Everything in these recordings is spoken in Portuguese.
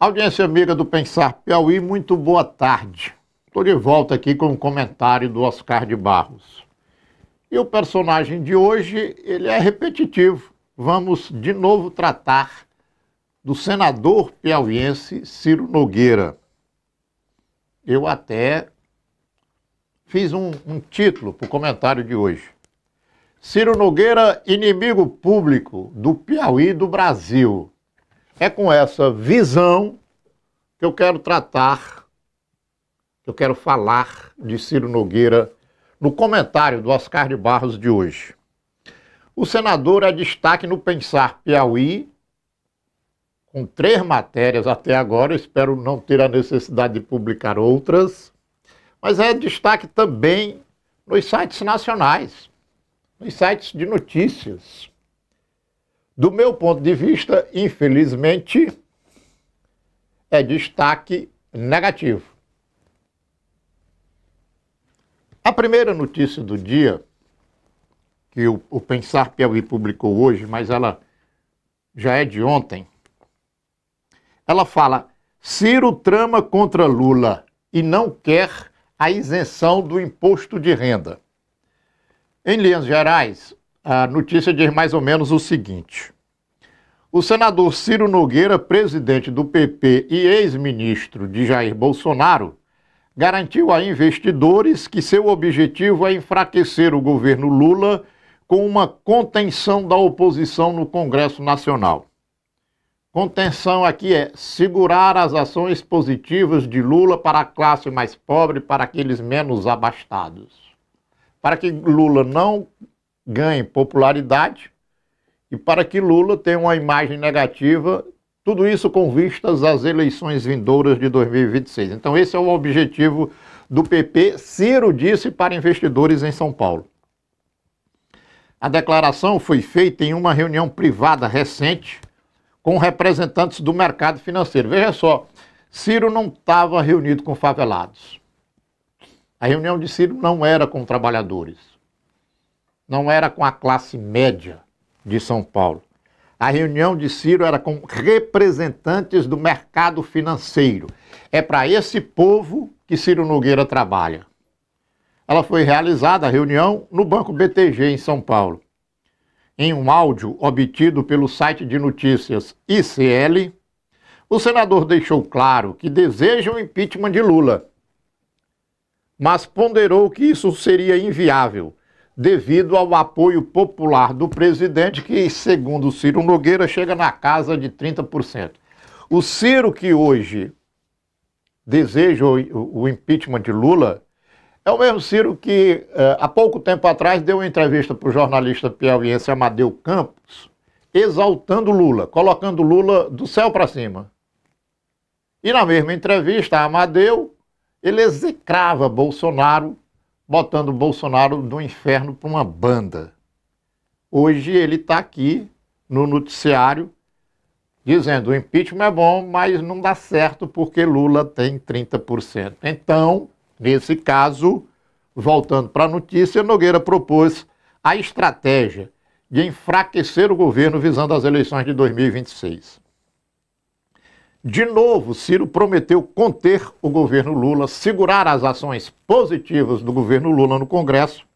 Audiência amiga do Pensar Piauí, muito boa tarde. Estou de volta aqui com um comentário do Oscar de Barros. E o personagem de hoje, ele é repetitivo. Vamos de novo tratar do senador piauiense Ciro Nogueira. Eu até fiz um título para o comentário de hoje. Ciro Nogueira, inimigo público do Piauí e do Brasil. É com essa visão que eu quero tratar, que eu quero falar de Ciro Nogueira no comentário do Oscar de Barros de hoje. O senador é destaque no Pensar Piauí, com 3 matérias até agora, espero não ter a necessidade de publicar outras, mas é destaque também nos sites nacionais, nos sites de notícias. Do meu ponto de vista, infelizmente, é destaque negativo. A primeira notícia do dia, que o Pensar Piauí publicou hoje, mas ela já é de ontem, ela fala: Ciro trama contra Lula e não quer a isenção do imposto de renda. Em linhas gerais, a notícia diz mais ou menos o seguinte: o senador Ciro Nogueira, presidente do PP e ex-ministro de Jair Bolsonaro, garantiu a investidores que seu objetivo é enfraquecer o governo Lula com uma contenção da oposição no Congresso Nacional. Contenção aqui é segurar as ações positivas de Lula para a classe mais pobre, para aqueles menos abastados. Para que Lula não ganhe popularidade e para que Lula tenha uma imagem negativa, tudo isso com vistas às eleições vindouras de 2026. Então esse é o objetivo do PP, Ciro disse para investidores em São Paulo. A declaração foi feita em uma reunião privada recente com representantes do mercado financeiro. Veja só, Ciro não estava reunido com favelados. A reunião de Ciro não era com trabalhadores. Não era com a classe média de São Paulo. A reunião de Ciro era com representantes do mercado financeiro. É para esse povo que Ciro Nogueira trabalha. Ela foi realizada, a reunião, no Banco BTG, em São Paulo. Em um áudio obtido pelo site de notícias ICL, o senador deixou claro que deseja o impeachment de Lula, mas ponderou que isso seria inviável, devido ao apoio popular do presidente, que, segundo Ciro Nogueira, chega na casa de 30%. O Ciro que hoje deseja o impeachment de Lula é o mesmo Ciro que, há pouco tempo atrás, deu uma entrevista para o jornalista piauiense Amadeu Campos, exaltando Lula, colocando Lula do céu para cima. E na mesma entrevista, Amadeu, ele execrava Bolsonaro, botando Bolsonaro do inferno para uma banda. Hoje ele está aqui no noticiário dizendo: o impeachment é bom, mas não dá certo porque Lula tem 30%. Então, nesse caso, voltando para a notícia, Nogueira propôs a estratégia de enfraquecer o governo visando as eleições de 2026. De novo, Ciro prometeu conter o governo Lula, segurar as ações positivas do governo Lula no Congresso,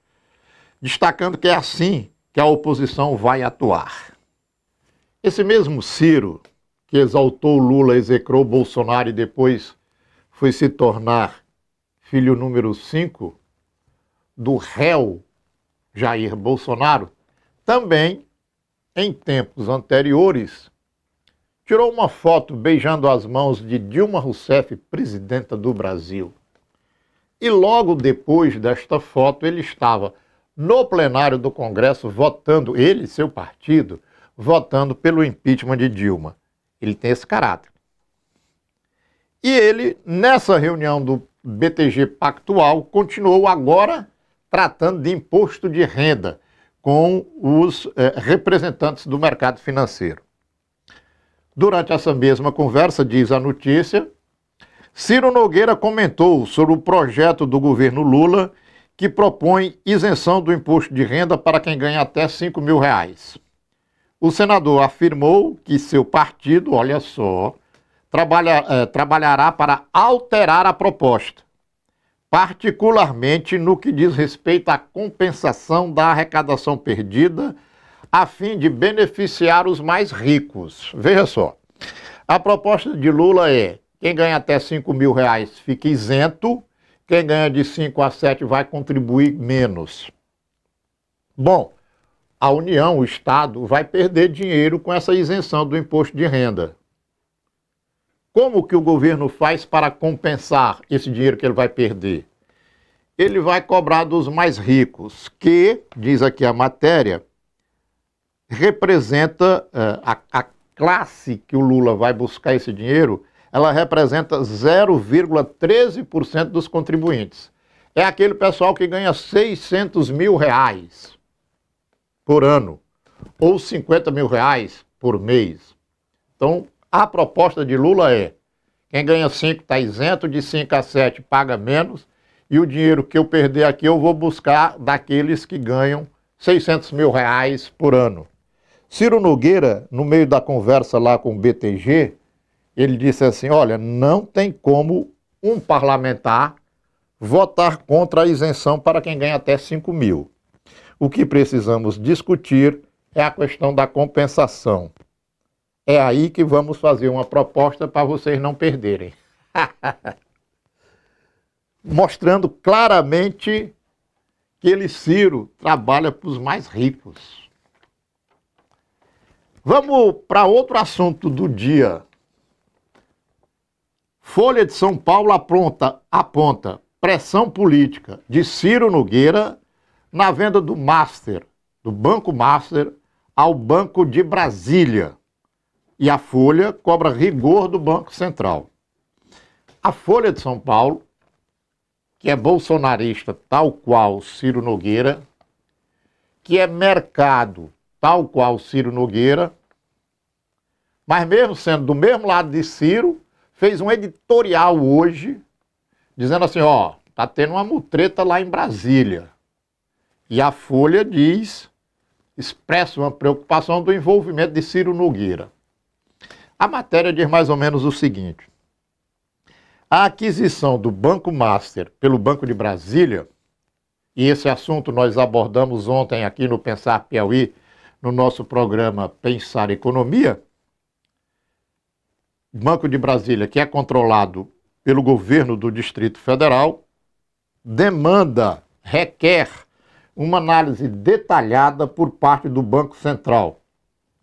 destacando que é assim que a oposição vai atuar. Esse mesmo Ciro, que exaltou Lula, execrou Bolsonaro e depois foi se tornar filho número 5 do réu Jair Bolsonaro, também, em tempos anteriores, tirou uma foto beijando as mãos de Dilma Rousseff, presidenta do Brasil. E logo depois desta foto, ele estava no plenário do Congresso votando, ele e seu partido, votando pelo impeachment de Dilma. Ele tem esse caráter. E ele, nessa reunião do BTG Pactual, continuou agora tratando de imposto de renda com os representantes do mercado financeiro. Durante essa mesma conversa, diz a notícia, Ciro Nogueira comentou sobre o projeto do governo Lula que propõe isenção do imposto de renda para quem ganha até R$5 mil. O senador afirmou que seu partido, olha só, trabalhará para alterar a proposta, particularmente no que diz respeito à compensação da arrecadação perdida, a fim de beneficiar os mais ricos. Veja só, a proposta de Lula é: quem ganha até R$ 5.000 fica isento, quem ganha de 5 a 7 vai contribuir menos. Bom, a União, o Estado, vai perder dinheiro com essa isenção do imposto de renda. Como que o governo faz para compensar esse dinheiro que ele vai perder? Ele vai cobrar dos mais ricos, que, diz aqui a matéria, representa a classe que o Lula vai buscar esse dinheiro, ela representa 0,13% dos contribuintes. É aquele pessoal que ganha R$ 600 mil por ano, ou R$ 50 mil por mês. Então, a proposta de Lula é: quem ganha 5 está isento, de 5 a 7 paga menos, e o dinheiro que eu perder aqui eu vou buscar daqueles que ganham R$ 600 mil por ano. Ciro Nogueira, no meio da conversa lá com o BTG, ele disse assim: olha, não tem como um parlamentar votar contra a isenção para quem ganha até 5 mil. O que precisamos discutir é a questão da compensação. É aí que vamos fazer uma proposta para vocês não perderem. Mostrando claramente que ele, Ciro, trabalha para os mais ricos. Vamos para outro assunto do dia. Folha de São Paulo aponta pressão política de Ciro Nogueira na venda do Master, do Banco Master, ao Banco de Brasília. E a Folha cobra rigor do Banco Central. A Folha de São Paulo, que é bolsonarista tal qual Ciro Nogueira, que é mercado tal qual Ciro Nogueira, mas mesmo sendo do mesmo lado de Ciro, fez um editorial hoje, dizendo assim: ó, tá tendo uma mutreta lá em Brasília. E a Folha expressa uma preocupação do envolvimento de Ciro Nogueira. A matéria diz mais ou menos o seguinte: a aquisição do Banco Master pelo Banco de Brasília, e esse assunto nós abordamos ontem aqui no Pensar Piauí, no nosso programa Pensar Economia. Banco de Brasília, que é controlado pelo governo do Distrito Federal, requer uma análise detalhada por parte do Banco Central,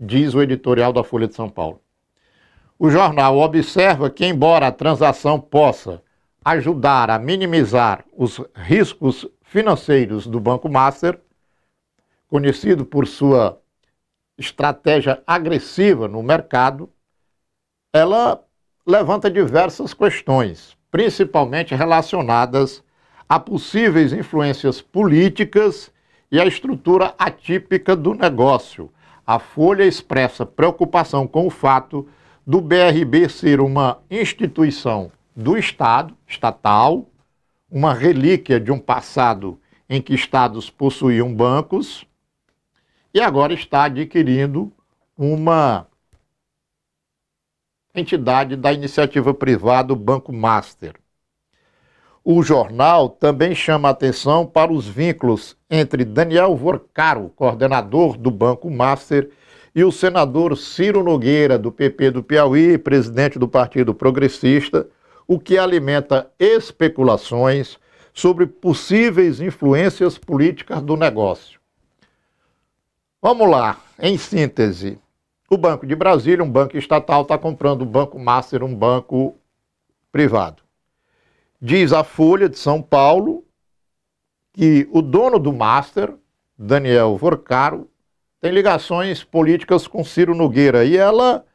diz o editorial da Folha de São Paulo. O jornal observa que, embora a transação possa ajudar a minimizar os riscos financeiros do Banco Master, conhecido por sua estratégia agressiva no mercado, ela levanta diversas questões, principalmente relacionadas a possíveis influências políticas e a estrutura atípica do negócio. A Folha expressa preocupação com o fato do BRB ser uma instituição do Estado, estatal, uma relíquia de um passado em que estados possuíam bancos, e agora está adquirindo uma entidade da iniciativa privada, o Banco Master. O jornal também chama a atenção para os vínculos entre Daniel Vorcaro, coordenador do Banco Master, e o senador Ciro Nogueira, do PP do Piauí, presidente do Partido Progressista, o que alimenta especulações sobre possíveis influências políticas do negócio. Vamos lá, em síntese. O Banco de Brasília, um banco estatal, está comprando o Banco Master, um banco privado. Diz a Folha de São Paulo que o dono do Master, Daniel Vorcaro, tem ligações políticas com Ciro Nogueira. E ela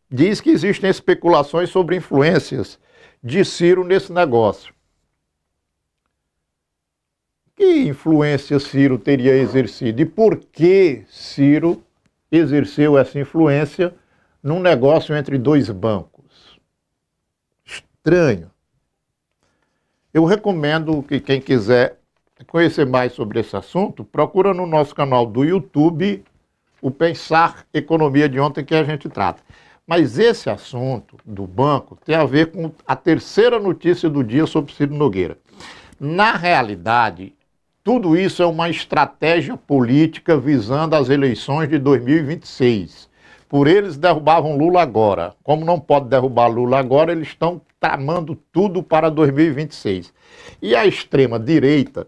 diz que existem especulações sobre influências de Ciro nesse negócio. Que influência Ciro teria exercido? E por que Ciro exerceu essa influência num negócio entre dois bancos? Estranho. Eu recomendo que quem quiser conhecer mais sobre esse assunto, procura no nosso canal do YouTube o Pensar Economia de ontem que a gente trata. Mas esse assunto do banco tem a ver com a terceira notícia do dia sobre Ciro Nogueira. Na realidade, tudo isso é uma estratégia política visando as eleições de 2026. Por eles derrubavam Lula agora. Como não pode derrubar Lula agora, eles estão tramando tudo para 2026. E a extrema-direita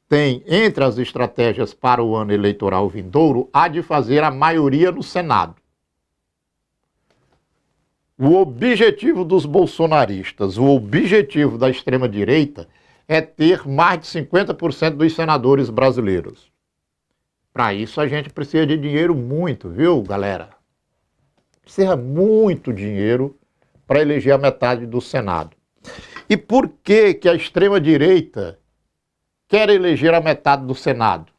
tem, entre as estratégias para o ano eleitoral vindouro, a de fazer a maioria no Senado. O objetivo dos bolsonaristas, o objetivo da extrema-direita é ter mais de 50% dos senadores brasileiros. Para isso a gente precisa de dinheiro muito, viu, galera? Precisa muito dinheiro para eleger a metade do Senado. E por que que a extrema-direita quer eleger a metade do Senado?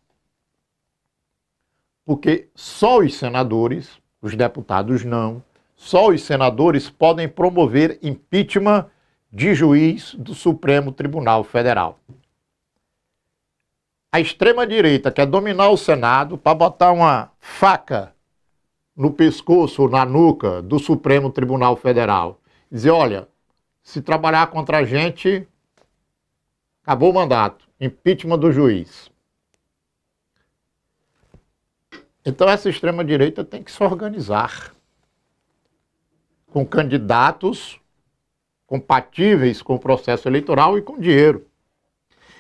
Porque só os senadores, os deputados não, só os senadores podem promover impeachment de juiz do Supremo Tribunal Federal. A extrema-direita quer dominar o Senado para botar uma faca no pescoço, na nuca do Supremo Tribunal Federal. Dizer, olha, se trabalhar contra a gente, acabou o mandato, impeachment do juiz. Então essa extrema-direita tem que se organizar com candidatos compatíveis com o processo eleitoral e com dinheiro.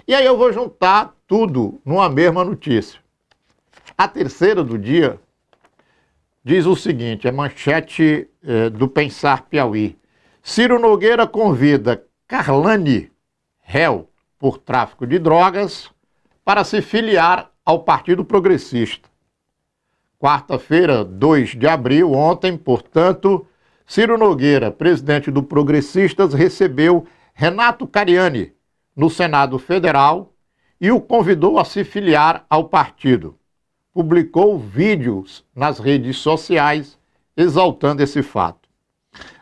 E aí eu vou juntar tudo numa mesma notícia. A terceira do dia diz o seguinte, é manchete do Pensar Piauí. Ciro Nogueira convida Carlane, réu por tráfico de drogas, para se filiar ao Partido Progressista. Quarta-feira, 2 de abril, ontem, portanto, Ciro Nogueira, presidente do Progressistas, recebeu Renato Cariani no Senado Federal e o convidou a se filiar ao partido. Publicou vídeos nas redes sociais exaltando esse fato.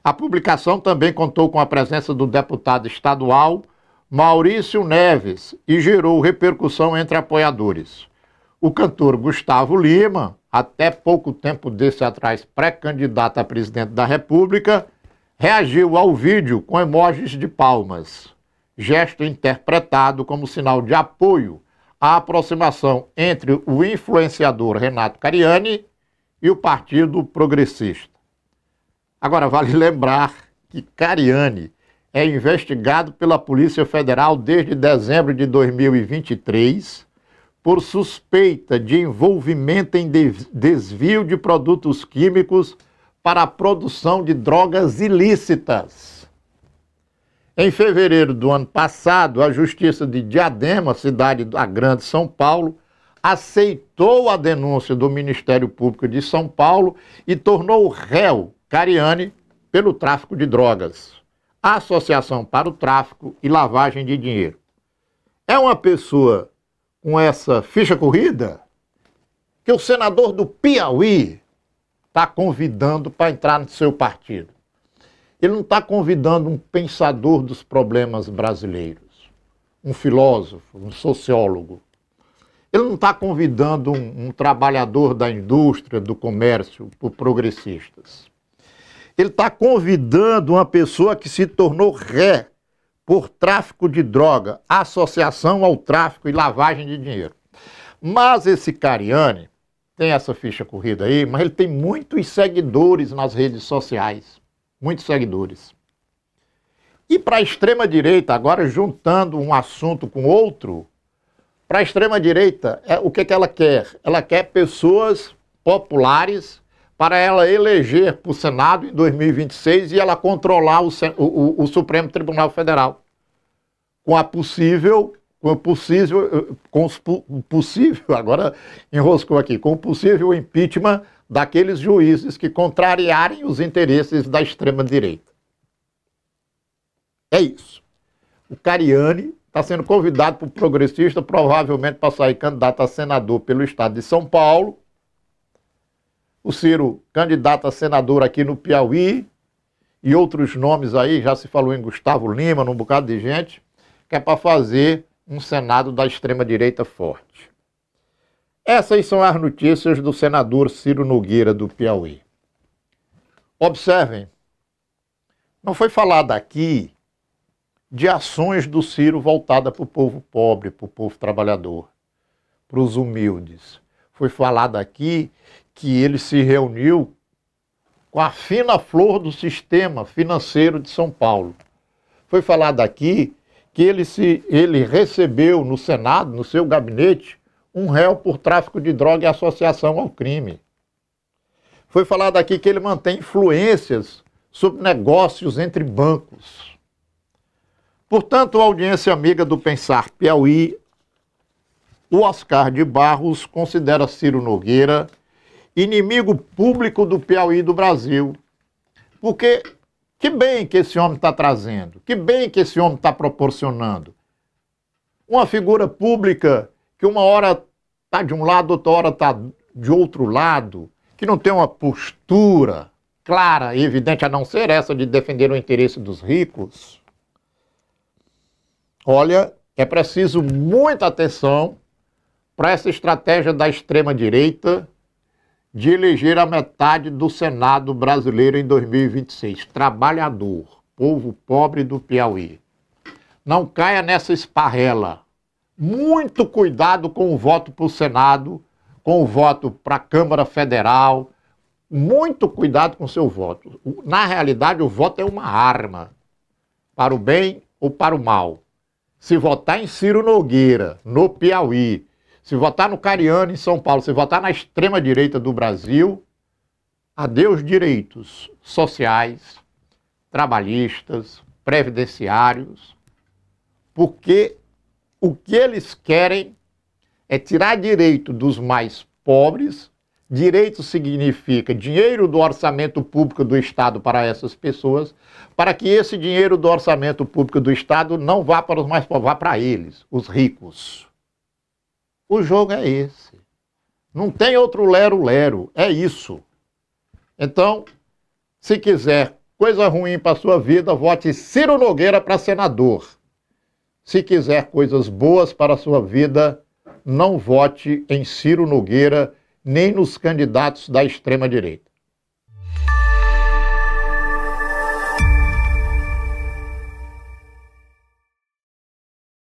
A publicação também contou com a presença do deputado estadual Maurício Neves e gerou repercussão entre apoiadores. O cantor Gustavo Lima, até pouco tempo desse atrás pré-candidato a presidente da República, reagiu ao vídeo com emojis de palmas, gesto interpretado como sinal de apoio à aproximação entre o influenciador Renato Cariani e o Partido Progressista. Agora, vale lembrar que Cariani é investigado pela Polícia Federal desde dezembro de 2023 por suspeita de envolvimento em desvio de produtos químicos para a produção de drogas ilícitas. Em fevereiro do ano passado, a Justiça de Diadema, cidade da Grande São Paulo, aceitou a denúncia do Ministério Público de São Paulo e tornou réu Cariani pelo tráfico de drogas, associação para o tráfico e lavagem de dinheiro. É uma pessoa com essa ficha corrida que o senador do Piauí está convidando para entrar no seu partido. Ele não está convidando um pensador dos problemas brasileiros, um filósofo, um sociólogo. Ele não está convidando um trabalhador da indústria, do comércio, por progressistas. Ele está convidando uma pessoa que se tornou ré por tráfico de droga, associação ao tráfico e lavagem de dinheiro. Mas esse Cariani tem essa ficha corrida aí, mas ele tem muitos seguidores nas redes sociais. Muitos seguidores. E para a extrema-direita, agora juntando um assunto com outro, para a extrema-direita, o que ela quer? Ela quer pessoas populares para ela eleger para o Senado em 2026 e ela controlar o Supremo Tribunal Federal. Com o possível, agora enroscou aqui, com o possível impeachment daqueles juízes que contrariarem os interesses da extrema-direita. É isso. O Cariani está sendo convidado por progressista, provavelmente para sair candidato a senador pelo estado de São Paulo. O Ciro, candidato a senador aqui no Piauí, e outros nomes aí, já se falou em Gustavo Lima, num bocado de gente, que é para fazer um Senado da extrema-direita forte. Essas são as notícias do senador Ciro Nogueira, do Piauí. Observem, não foi falado aqui de ações do Ciro voltadas para o povo pobre, para o povo trabalhador, para os humildes. Foi falado aqui que ele se reuniu com a fina flor do sistema financeiro de São Paulo. Foi falado aqui que ele recebeu no Senado, no seu gabinete, um réu por tráfico de droga e associação ao crime. Foi falado aqui que ele mantém influências sobre negócios entre bancos. Portanto, a audiência amiga do Pensar Piauí, o Oscar de Barros considera Ciro Nogueira inimigo público do Piauí e do Brasil. Porque que bem que esse homem está trazendo, que bem que esse homem está proporcionando. Uma figura pública que uma hora está de um lado, outra hora está de outro lado, que não tem uma postura clara e evidente, a não ser essa de defender o interesse dos ricos. Olha, é preciso muita atenção para essa estratégia da extrema-direita de eleger a metade do Senado brasileiro em 2026. Trabalhador, povo pobre do Piauí. Não caia nessa esparrela. Muito cuidado com o voto para o Senado, com o voto para a Câmara Federal. Muito cuidado com o seu voto. Na realidade, o voto é uma arma, para o bem ou para o mal. Se votar em Ciro Nogueira, no Piauí, se votar no Cariano, em São Paulo, se votar na extrema-direita do Brasil, adeus direitos sociais, trabalhistas, previdenciários, porque o que eles querem é tirar direito dos mais pobres. Direito significa dinheiro do orçamento público do Estado para essas pessoas, para que esse dinheiro do orçamento público do Estado não vá para os mais pobres, vá para eles, os ricos. O jogo é esse. Não tem outro lero-lero, é isso. Então, se quiser coisa ruim para a sua vida, vote Ciro Nogueira para senador. Se quiser coisas boas para a sua vida, não vote em Ciro Nogueira nem nos candidatos da extrema-direita.